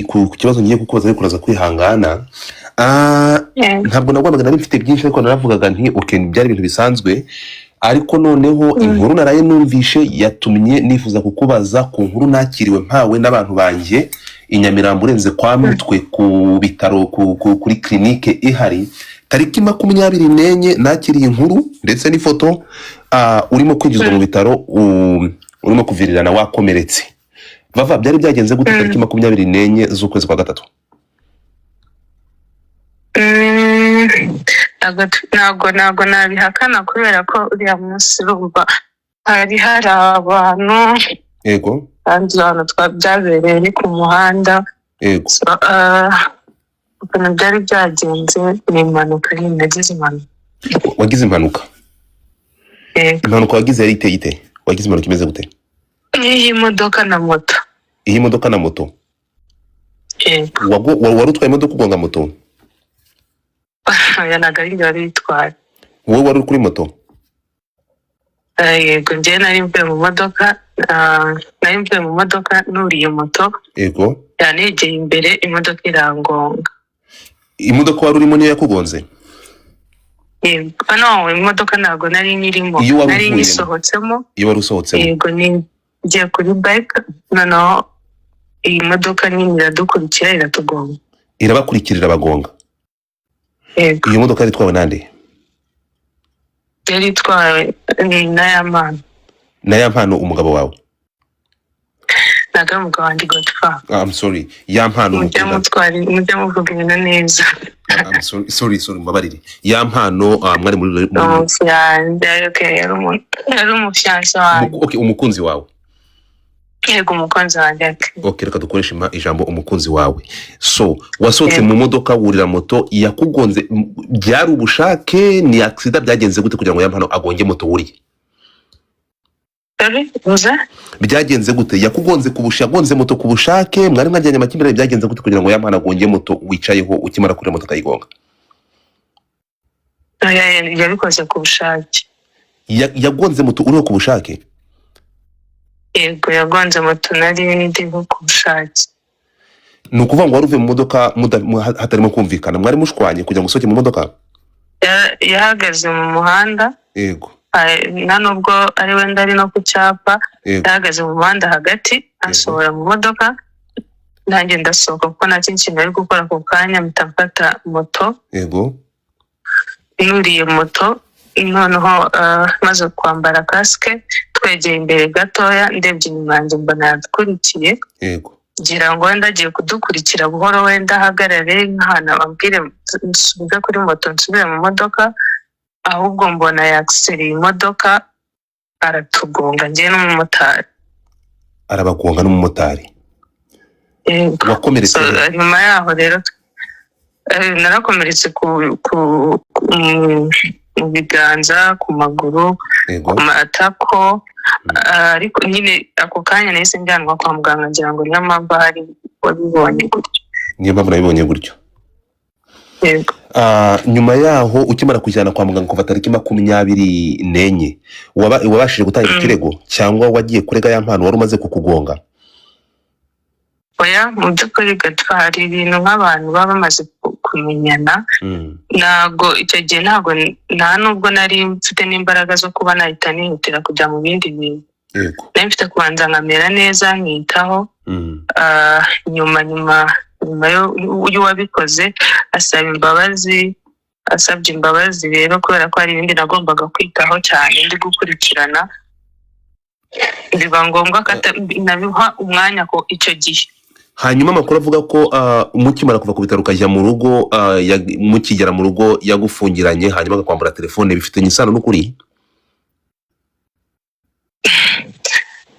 ku kibazo ngiye kukubaza ariko uraza kwihangana. Ntabwo nagombaga nari mfite byinshi ariko naravugaga nti okay byari ibintu bisanzwe, ariko noneho inkuru naraye numvishe yatumye nifuza kukubaza ku nkuru nakiriwe mpawe n'abantu banjye Inyamirambo urenze kwa Mutwe ku bitaro kuri clinique ihari tariki 24 nakiriye inkuru ndetse n'ifoto urimo kwinjizwa mu bitaro urimo kuvirirana wakomeretse. Bava byari byagenze gute tariki 24 z'ukwezi kwa gatatu? Ntago nabihakana kubera ko uriya munsi rumva hari abantu yego kandi abantu twabyabereye ni ku muhanda yego ukuntu byari byagenze ni impanuka nagize impanuka. Wagize impanuka? Impanuka wagize yari iteye wagize impanuka imeze gute? Iyi modoka na moto. Iyi modoka na moto? Wari utwaye imodoka ugonga moto? Yanagari yari itwaye. Wowe wari kuri moto? Yego njye nari mvuye mu modoka nuriye moto. Yego. Yanegeye imbere imodoka irangonga. Imodoka wari urimo niyo yakugonze? Yego. No, imodoka ntago nari nyirimo. Nari nisohotsemo. Iyo wari usohotsemo? Yego ngiye kuri bike noneho iyi modoka nini iradukurikira iratugonga. Irabakurikirira bagonga? Yego. Iyo modoka yari itwawe nande? Yari itwawe na Yampano. Na Yampano umugabo wawe? Naga umugabo wanjye Godfather. I'm sorry. Yampano mujya muvuga ibintu neza. I'm sorry mbabarire. Yampano mwari muri okay yari umufyansa wanjye. Okay umukunzi wawe? Yego umukunzi wanjye. Okay reka dukoreshe ijambo umukunzi wawe. So wasohotse mu modoka wurira moto yakugonze, byari ubushake ni accident byagenze gute kugira ngo Yampano agonge moto wuriye? Byagenze gute? Yakugonze yagonze moto ku bushake, mwari mwajyanye amakimbirane, byagenze gute kugira ngo Yampano agonge moto wicayeho ukimara kuri moto akayigonga? Yabikoze ku bushake. Yagonze moto uriho ku bushake? Yego yagonze moto nari ndiho ku bushake. Ni ukuvuga ngo wari uvuye mu modoka hatarimo kumvikana, mwari mushwanye kugira ngo usohoke mu modoka? Yahagaze mu muhanda. Yego. Nta nubwo ari wenda ari no ku cyapa, yahagaze mu muhanda hagati asohora mu modoka, nanjye ndasohoka kuko nta kintu ari gukora ku kanya mfata moto. Yego. Nuriye moto noneho maze kwambara kasike twegeye imbere gatoya ndebye inyuma yanjye mbona yadukurikiye. Yego. Ngira ngo wenda agiye kudukurikira buhoro wenda ahagarare nk'ahantu ababwire nsubire kuri moto nsubire mu modoka, ahubwo mbona yakseriye imodoka aratugonga njye n'umumotari. Arabagonga n'umumotari? Wakomeretse? Nyuma yaho rero narakomeretse mu biganza, ku maguru, ku matako, ariko nyine ako kanya nahise njyanwa kwa muganga ngira ngo niyo mpamvu hari wabibonye gutyo. Niyo mpamvu nabibonye gutyo? Yego. Nyuma yaho ukimara kujyana kwa muganga kuva tariki 24 wabashije gutanga ikirego cyangwa wagiye kurega Yampano wari umaze kukugonga? Oya mu by'ukuri hari ibintu nk'abantu baba bamaze kumenyana. Ntago icyo gihe nta nubwo nari mfite n'imbaraga zo kuba nahita nihutira kujya mu bindi bintu. Yego. Nari mfite kubanza nkamera neza nkitaho. Nyuma y'uwabikoze asabye imbabazi rero kubera ko hari ibindi nagombaga kwitaho cyane ndi gukurikirana, biba ngombwa ko nabiha umwanya ko icyo gihe. Hanyuma amakuru avuga ko mukimara kuva ku bitaro ukajya mu rugo, mukigera mu rugo yagufungiranye hanyuma akakwambura telefone, bifitanye isano n'ukuri?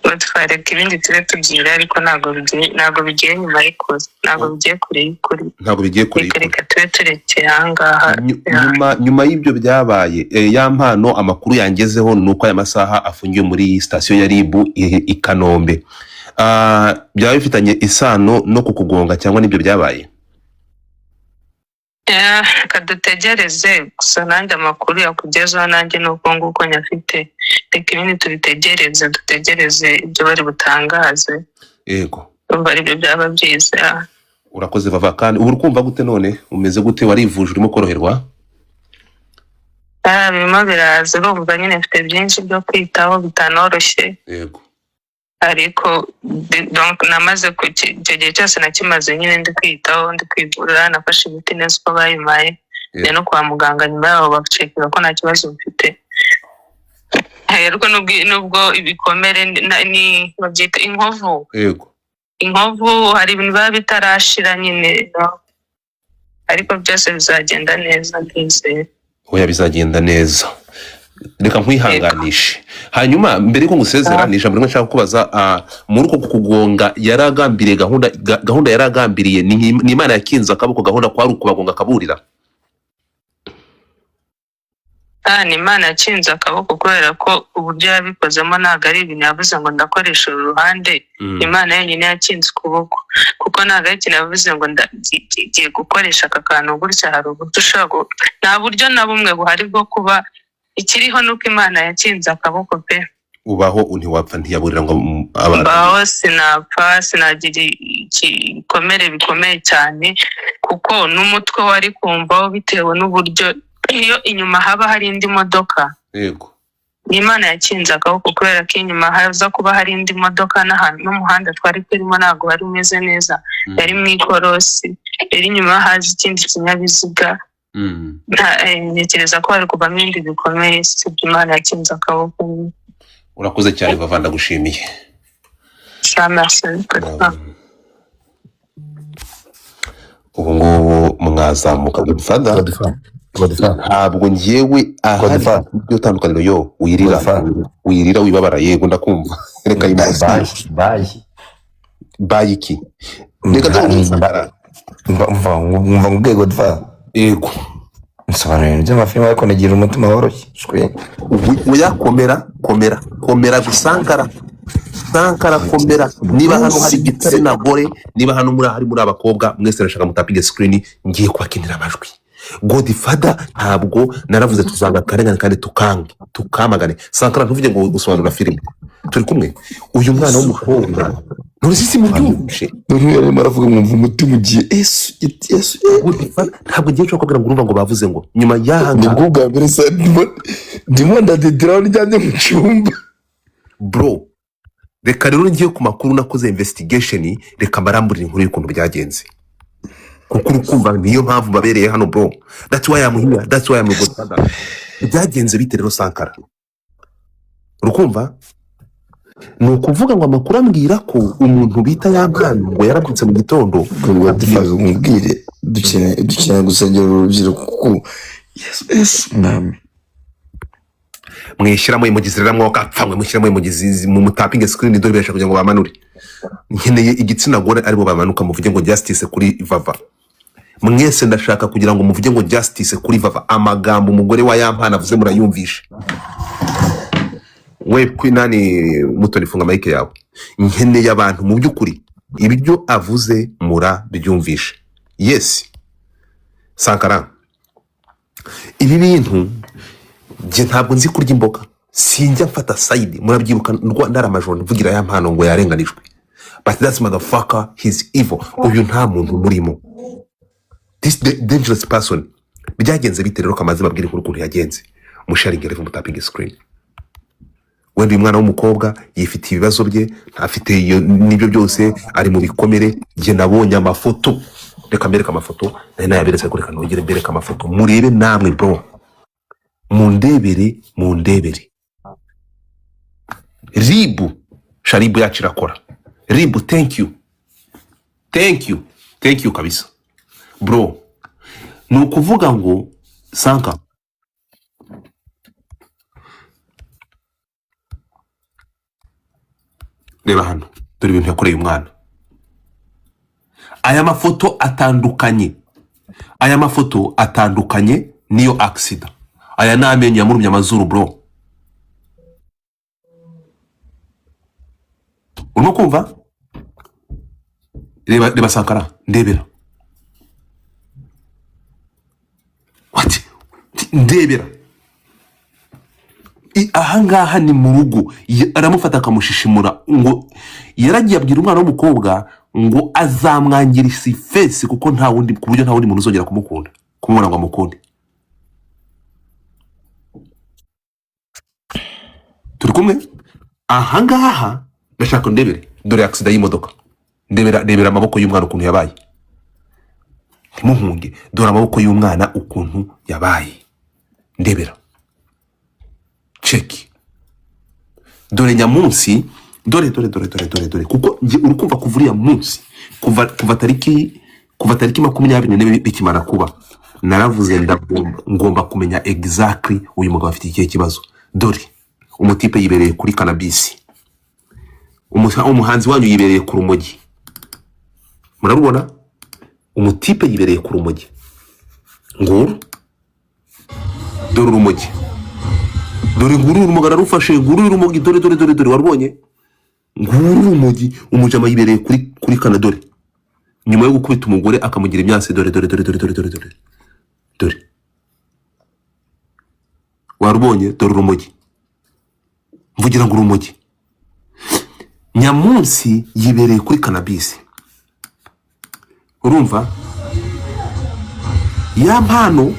Twareka ibindi tube tubyira ariko ntabwo bigiye nyuma y'ikoze, ntabwo bigiye kure y'ukuri. Ntabwo bigiye kure y'ukuri. Reka tube turekeye ahangaha. Nyuma y'ibyo byabaye, Yampano amakuru yangezeho ni uko aya masaha afungiwe muri sitasiyo ya RIB i Kanombe. Byaba bifitanye isano no kukugonga cyangwa n'ibyo byabaye? Kadutegereze gusa nanjye amakuru yakugezeho nanjye nuko nguko nyafite. Reka ibindi dutegereze ibyo bari butangaze. Yego. Umva aribyo byaba byiza. urakoze Vava. Kandi ubu urumva gute none? Umeze gute? Warivuje urimo koroherwa? birimo biraza, urumva nyine mfite byinshi byo kwitaho bitanoroshye, Yego. ariko donc namaze icyo gihe cyose nakimaze nyine ndi kwitaho, ndi kwivura, nafashe imiti neza uko bayimpaye, njya no kwa muganga nyuma yaho bacekera ko nta kibazo mfite. Ariko nubwo ibikomere ni babyita inkovu. Yego. Inkovu hari ibintu biba bitarashira nyine, ariko byose bizagenda neza ndizeye. Oya, bizagenda neza. Reka nkwihanganishe. Hanyuma mbere ko ngusezera ni ijambo rimwe nshaka kubaza, muri uko kugonga yaragambiriye gahunda yaragambiriye ni Imana yakinze akaboko, gahunda kwari ukubagonga akaburira? Ni Imana yakinze akaboko kubera ko uburyo yabikozemo ntabwo ari ibintu yavuze ngo ndakoresha uru ruhande. Imana yenyine yakinze ukuboko, kuko ntabwo ari ikintu yavuze ngo ngiye gukoresha aka kantu gutya. Hari uburyo ushobora, nta buryo na bumwe buhari bwo kuba, ikiriho nuko Imana yakinze akaboko pe. Ubaho ntiwapfa ntiyaburira ngo abantu. Baho sinapfa, sinagira ibikomere bikomeye cyane, kuko n'umutwe wari kumvaho bitewe n'uburyo iyo inyuma haba hari indi modoka. Yego. Imana yakinze akaboko kubera ko inyuma haza kuba hari indi modoka, n'ahantu n'umuhanda twari turimo ntabwo wari umeze neza, yari mu ikorosi, yari inyuma haza ikindi kinyabiziga. Ntekereza ko hari kuvamo ibindi bikomeye, sibyo Imana yakinze akaboko. Urakoze cyane Vava, ndagushimiye. Ubu ngubu mwazamuka Godfather. Ntabwo ngewe ahari ibyo tandukaniro. Yo wirira wibabara. Yego ndakumva. Reka bayi iki reka Sankara umva ngubwe Godfather. Yego, nsobanurira by'amafilime ariko nagira umutima woroshye. komera Sankara komera. Niba hano hari igitsina gore, niba hano hari muri abakobwa mwese nashaka mutapige screen, ngiye kwakinira amajwi. Godfather ntabwo naravuze tuzanga karengane kandi tukamagane. Sankara ntuvuge ngo gusobanura filime, turi kumwe. Uyu mwana w'umukobwa nurisi mubyumvishe, none maravuga mwumva umutima ugiye Yesu. Ntabwo ngiye cyo kubwira ngo urumva ngo bavuze ngo nyuma yahanga ngo bwa mbere sa ndimo ndadedira njyanye mu cyumba. Bro, reka rero ngiye ku makuru nakoze investigation, reka maramburira inkuru y'ukuntu byagenze, kuko urukumva niyo mpamvu babereye hano bro. That's why I'm here, that's why I'm Godfather. Byagenze bite rero Sankara? Urukumva ni ukuvuga ngo amakuru ambwira ko umuntu bita Yampano ngo yarabyutse mu gitondo. Godfather umubwire dukina gusengera urubyiruko kuko Yesu mwami. Mwishyiramo emojizi rero mwokapfamwe, mushyiramo emojizi mu mutapinge screen dore birasha kugira ngo bamanure. Nkeneye igitsina gore aribo bamanuka muvuge ngo justice kuri Vava. Mwese ndashaka kugira ngo muvuge ngo justice kuri Vava. Amagambo umugore wa Yampano avuze murayumvisha. We kwinani Mutoni funga mic yawe. Nkeneye abantu mu byukuri ibiryo avuze mura byumvisha. Yes Sankara, ibi bintu je ntabwo nzi kurya imboga, sinjya mfata side. Murabyibuka ndara amajoni mvugira Yampano ngo yarenganijwe, but that's motherfucker, he's evil. Uyu nta muntu murimo, this dangerous person. Byagenze bite rero kamaze babwire inkuru ukuntu yagenze? Musharinge revo mutapinge screen. Wenda uyu mwana w'umukobwa yifitiye ibibazo bye, ntafite n'ibyo byose, ari mu bikomere. Je nabonye amafoto, reka mbereka amafoto, nari nayaberetse kuri kanogere mbereka amafoto murebe namwe bro. Mundebere Ribu Sharibu yacu irakora. Ribu thank you kabisa bro. Ni ukuvuga ngo Sanka, reba hano dore ibintu yakoreye umwana. Aya mafoto atandukanye niyo accident. Aya namenye yamurumye amazuru bro. Urimo kumva? Reba Sankara, ndebera. What? Ndebera. Ahangaha ni mu rugo, aramufata akamushishimura ngo yaragiye abwira umwana w'umukobwa ngo azamwangirisa ifesi kuko nta wundi, ku buryo nta wundi muntu uzongera kumubona ngo amukunde. Turi kumwe? Ahangaha ndashaka ndebere, dore accident y'imodoka, ndebera amaboko y'umwana ukuntu yabaye. Ntimuhunge, dore amaboko y'umwana ukuntu yabaye, ndebera, cheki. Dore nyamunsi, dore kuko nje urukumva kuvuriya munsi kuva tariki 24 bikimara kuba naravuze ngomba kumenya exactly uyu mugabo afite ikihe kibazo. Dore umutipe yibereye kuri cannabis, umuhanzi wanyu yibereye ku rumogi, murabona umutipe yibereye ku rumogi. Nguru dore urumogi, dore nguru urumugara rufashe, nguru urumogi, dore warbonye nguru urumogi, umujama yibereye kuri Canada, nyuma yo gukubita umugore akamugira imyansi. Dore warbonye, dore urumogi, mvugira ngo urumogi. Nyamunsi yibereye kuri cannabis, urumva ya mpano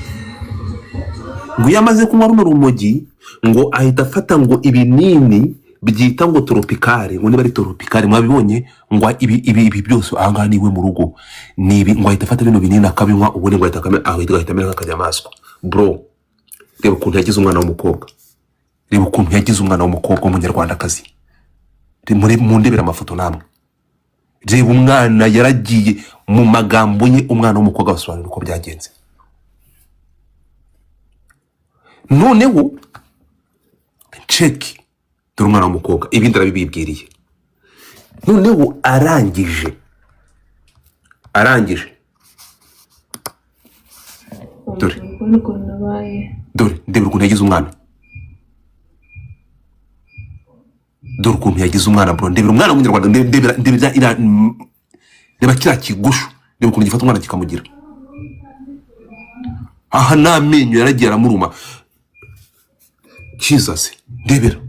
ngo yamaze kunywa runo rumogi ngo ahita afata ngo ibinini byita ngo tropicale, ngo niba ari tropicale mwabibonye, ngo ibi byose ahanga niwe mu rugo nibi, ngo ahita afata bino binini akabinywa, ubone ngo ahita amera nk'akanyamaswa. Bro, reba ukuntu yagize umwana w'umukobwa, reba ukuntu yagize umwana w'umukobwa w'umunyarwandakazi. Mu ndebera amafoto namwe, reba umwana yaragiye mu magambo ye, umwana w'umukobwa basobanura uko byagenze. Noneho cheki, dore umwana w'umukobwa, ibindi arabibibwiriye. Noneho arangije dore ndebera ukuntu yagize umwana, dore ukuntu yagize umwana bro, ndebera umwana w'umunyarwanda, ndebera kiriya kigushu, ndebera ukuntu gifata umwana kikamugira. Aha n'amenyo yaragiye aramuruma. Jesus, ndebera.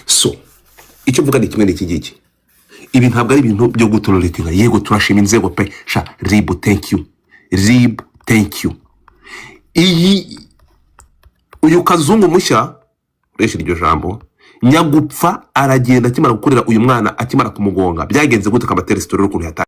So icyo mvuga ni kimwe n'iki ngiki, ibi ntabwo ari ibintu byo gutoleratinga. Yego turashima inzego pe, sha RIB thank you. Uyu kazungu mushya uresha iryo jambo nyagupfa aragenda akimara gukorera uyu mwana, akimara kumugonga byagenze gute, kamatera story ukuntu yata